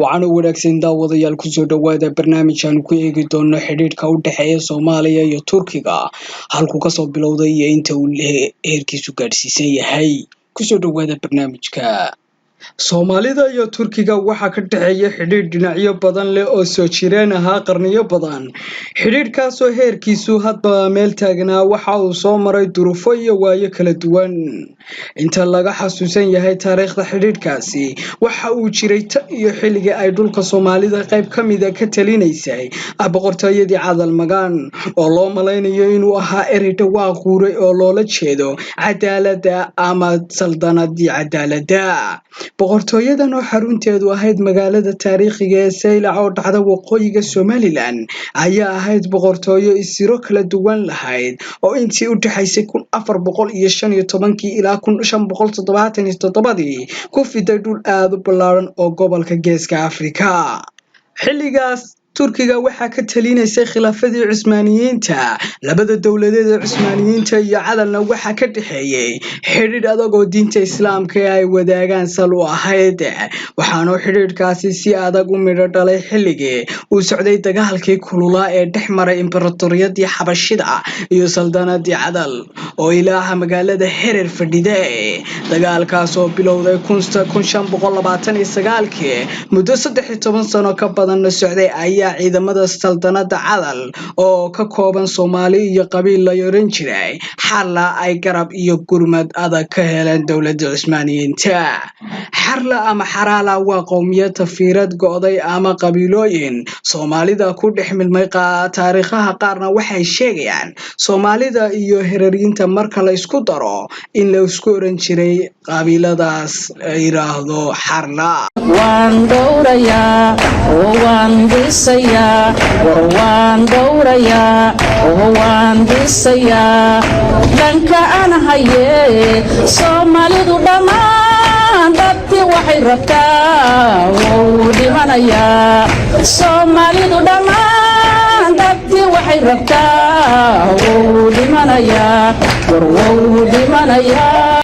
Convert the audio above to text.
waxaanu wanaagsan daawadayaal ku soo dhawaada barnaamijkan ku eegi doono xidhiidhka u dhaxeeya Soomaaliya iyo Turkiga halku ka soo bilowday iyo inta uu heerkiisu gaarsiisan yahay ku soo dhawaada barnaamijka Soomaalida iyo Turkiga waxa ka dhaxeeya xidhiidh dhinacyo badan leh oo soo jireen ahaa qarniyo badan xidhiidhkaas oo heerkiisu hadba meel taagnaa waxa uu soo maray duruufo iyo waayo kala duwan inta laga xasuusan yahay taariikhda xidhiidhkaasi waxa uu jiray iyo xilliga ay dhulka Soomaalida qayb kamid ah ka talinaysay boqortooyadii Cadal Magan oo loo maleynayo inuu ahaa erey dhawaaq guuray oo loola jeedo cadaaladda ama saldanadii cadaaladda boqortooyadan oo xarunteedu ahayd magaalada taariikhiga ee Saylac oo dhacda waqooyiga Somaliland ayaa ahayd boqortooyo isiro kala duwan lahayd oo intii u dhaxaysay 1415 ilaa 1577 ku fiday dhul aad u ballaaran oo gobolka Geeska Afrika xilligaas Turkiga waxa ka talinaysay khilaafadii Cusmaaniyiinta labada dawladeed ee Cusmaaniyiinta iyo Cadalna waxa ka dhaxeeyay xiriir adag oo diinta Islaamka ay wadaagaan sal u ahayd waxaana xiriirkaasi si adag u midho dhalay xilligii uu socday dagaalkii kululaa ee dhexmaray imbaraatoriyadii Xabashida iyo saldanadii Cadal oo ilaaha magaalada Herer fadhiday dagaalkaas oo bilowday 1529 muddo 13 sano ka badan socday ciidamada saldanada Cadal oo ka kooban Soomaali iyo qabiil la yoran jiray xarla ay garab iyo gurmad adag ka heleen dawladda Cusmaaniyiinta xarla ama xaraala waa qowmiyad fiirad go'day ama qabiilooyin Soomaalida ku dhexmilmay taariikhaha qaarna waxay sheegayaan Soomaalida iyo Hereriinta marka la isku daro in la isku oran jiray qabiiladaas yiraahdo xarla waan dowrayaa oo waan dhisayaa waan dowrayaa oo waan dhisayaa dhanka aan haye Soomaalidu dhamaan dadkii waxay rabtaa oo dhimanayaa Soomaalidu dhamaan dadkii waxay rabtaa oo dhimanayaa oo dhimanayaa